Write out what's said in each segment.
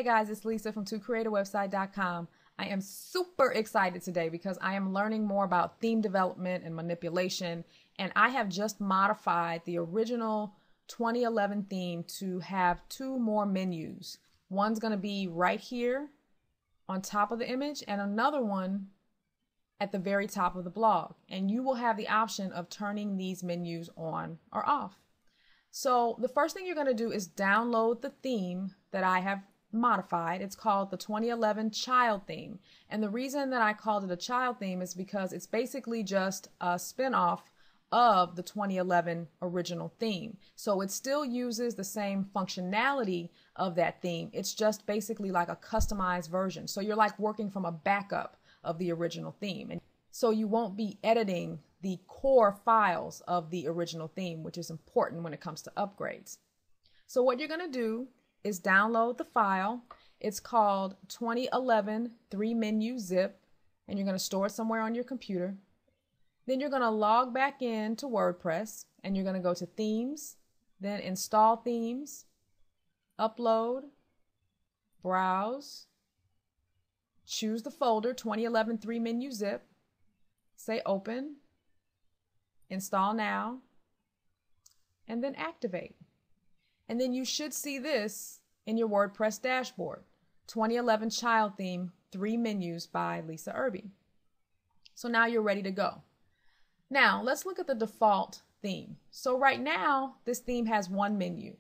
Hey guys, it's Lisa from ToCreateAWebsite.com. I am super excited today because I am learning more about theme development and manipulation, and I have just modified the original 2011 theme to have two more menus. One's going to be right here on top of the image and another one at the very top of the blog, and you will have the option of turning these menus on or off. So the first thing you're going to do is download the theme that I have modified. It's called the 2011 Child Theme, and the reason that I called it a child theme is because it's basically just a spin-off of the 2011 original theme. So it still uses the same functionality of that theme. It's just basically like a customized version. So you're like working from a backup of the original theme. And so you won't be editing the core files of the original theme, which is important when it comes to upgrades. So what you're going to do is download the file. It's called 2011 3-menu zip, and you're going to store it somewhere on your computer. Then you're going to log back in to WordPress, and you're going to go to Themes, then Install Themes, Upload, Browse, choose the folder 2011 3-menu zip, say Open, Install Now, and then Activate. And then you should see this in your WordPress dashboard. 2011 Child Theme, 3 menus by Lisa Irby. So now you're ready to go. Now let's look at the default theme. So right now this theme has one menu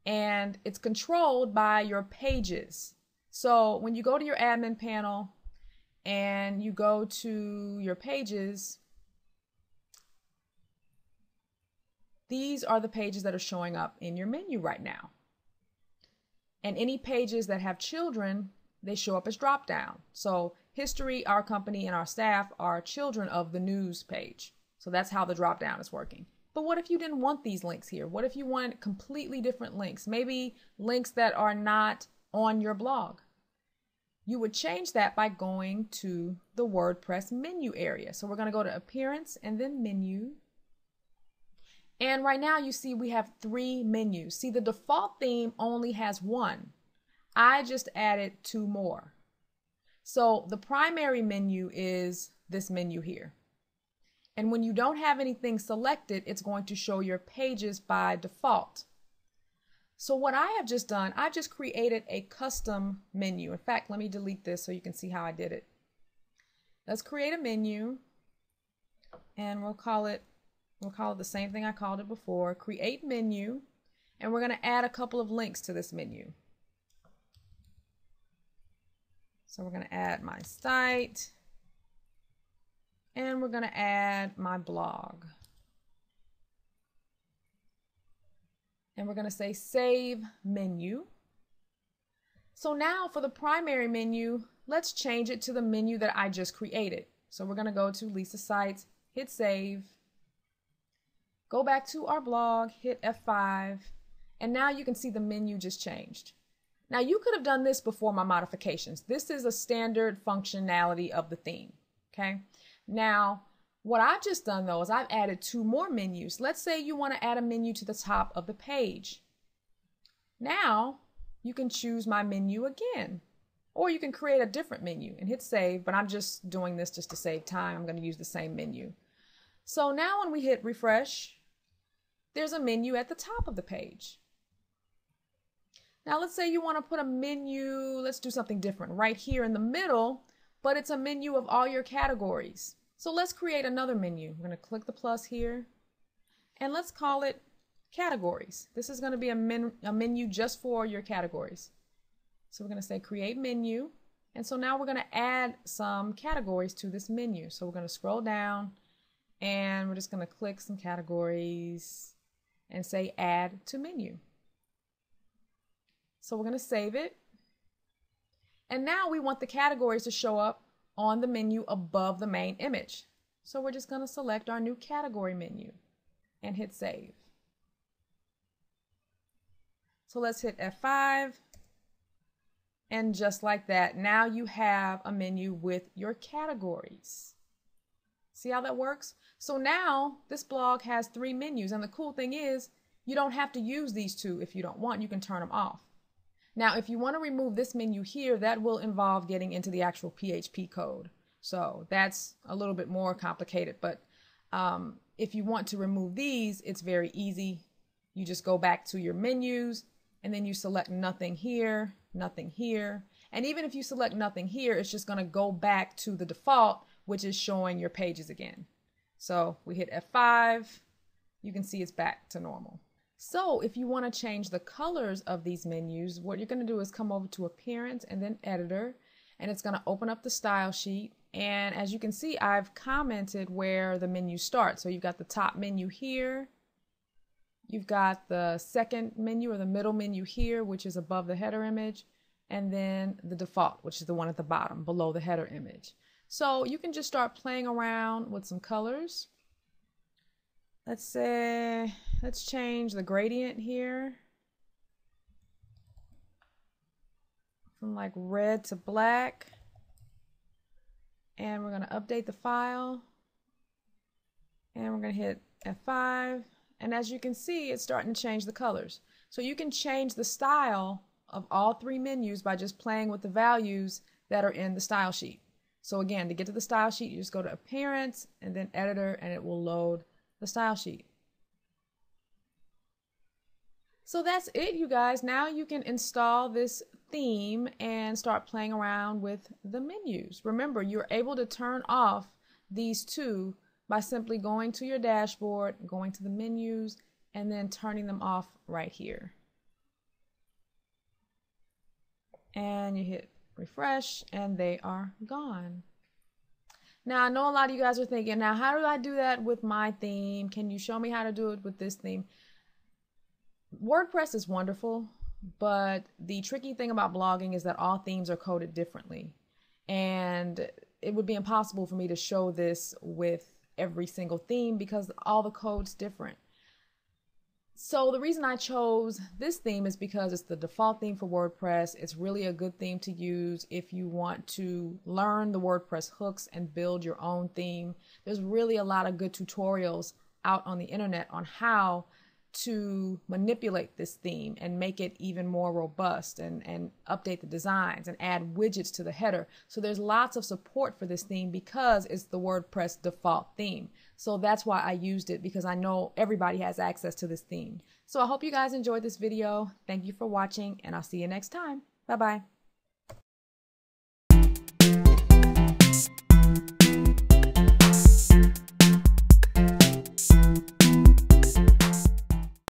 and it's controlled by your pages. So when you go to your admin panel and you go to your pages, these are the pages that are showing up in your menu right now. And any pages that have children, they show up as drop down. So history, our company, and our staff are children of the news page. So that's how the drop down is working. But what if you didn't want these links here? What if you wanted completely different links? Maybe links that are not on your blog. You would change that by going to the WordPress menu area. So we're going to go to Appearance and then Menu. And right now you see we have 3 menus. See, the default theme only has 1. I just added 2 more. So the primary menu is this menu here. And when you don't have anything selected, it's going to show your pages by default. So what I have just done, I've just created a custom menu. In fact, let me delete this so you can see how I did it. Let's create a menu, and we'll call it the same thing I called it before, create menu, and we're going to add a couple of links to this menu. So we're going to add my site, and we're going to add my blog. And we're going to say Save Menu. So now for the primary menu, let's change it to the menu that I just created. So we're going to go to Lisa Sites, hit Save, go back to our blog, hit F5, and now you can see the menu just changed. Now you could have done this before my modifications. This is a standard functionality of the theme, okay? Now, what I've just done though is I've added 2 more menus. Let's say you want to add a menu to the top of the page. Now you can choose my menu again, or you can create a different menu and hit save, but I'm just doing this just to save time. I'm going to use the same menu. So now when we hit refresh, there's a menu at the top of the page. Now let's say you want to put a menu, let's do something different, right here in the middle, but it's a menu of all your categories. So let's create another menu. We're going to click the plus here, and let's call it categories. This is going to be a menu just for your categories. So we're going to say create menu, and so now we're going to add some categories to this menu. So we're going to scroll down, and we're just going to click some categories and say add to menu. So we're going to save it, and now we want the categories to show up on the menu above the main image. So we're just going to select our new category menu and hit save. So let's hit F5, and just like that, now you have a menu with your categories. See how that works? So now this blog has 3 menus, and the cool thing is you don't have to use these 2 if you don't want. You can turn them off. Now, if you want to remove this menu here, that will involve getting into the actual PHP code. So that's a little bit more complicated, but if you want to remove these, it's very easy. You just go back to your menus and then you select nothing here, nothing here. And even if you select nothing here, it's just going to go back to the default, which is showing your pages again. So we hit F5, you can see it's back to normal. So if you want to change the colors of these menus, what you're going to do is come over to Appearance and then Editor, and it's going to open up the style sheet. And as you can see, I've commented where the menu starts. So you've got the top menu here. You've got the second menu or the middle menu here, which is above the header image. And then the default, which is the one at the bottom below the header image. So you can just start playing around with some colors. Let's change the gradient here from like red to black. And we're going to update the file. And we're going to hit F5. And as you can see, it's starting to change the colors. So you can change the style of all three menus by just playing with the values that are in the style sheet. So again, to get to the style sheet, you just go to Appearance and then Editor, and it will load the style sheet. So that's it, you guys. Now you can install this theme and start playing around with the menus. Remember, you're able to turn off these two by simply going to your dashboard, going to the menus, and then turning them off right here. And you hit refresh and they are gone. Now, I know a lot of you guys are thinking, now how do I do that with my theme? Can you show me how to do it with this theme? WordPress is wonderful, but the tricky thing about blogging is that all themes are coded differently. And it would be impossible for me to show this with every single theme because all the code's different. So the reason I chose this theme is because it's the default theme for WordPress. It's really a good theme to use if you want to learn the WordPress hooks and build your own theme. There's really a lot of good tutorials out on the internet on how to manipulate this theme and make it even more robust and update the designs and add widgets to the header. So there's lots of support for this theme because it's the WordPress default theme. So that's why I used it, because I know everybody has access to this theme. So I hope you guys enjoyed this video. Thank you for watching, and I'll see you next time. Bye-bye.